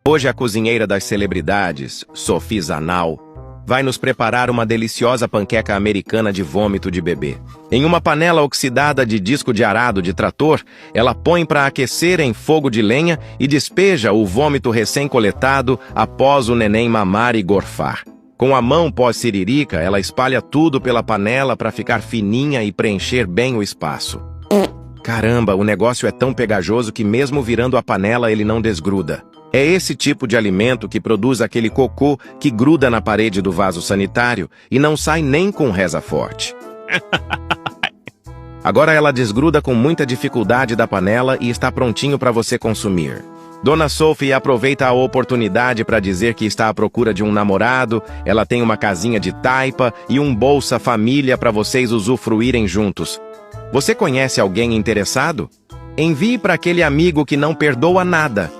Hoje a cozinheira das celebridades, Sophie Zanal, vai nos preparar uma deliciosa panqueca americana de vômito de bebê. Em uma panela oxidada de disco de arado de trator, ela põe para aquecer em fogo de lenha e despeja o vômito recém-coletado após o neném mamar e gorfar. Com a mão pós-siririca, ela espalha tudo pela panela para ficar fininha e preencher bem o espaço. Caramba, o negócio é tão pegajoso que mesmo virando a panela ele não desgruda. É esse tipo de alimento que produz aquele cocô que gruda na parede do vaso sanitário e não sai nem com reza forte. Agora ela desgruda com muita dificuldade da panela e está prontinho para você consumir. Dona Sophie aproveita a oportunidade para dizer que está à procura de um namorado, ela tem uma casinha de taipa e um Bolsa Família para vocês usufruírem juntos. Você conhece alguém interessado? Envie para aquele amigo que não perdoa nada.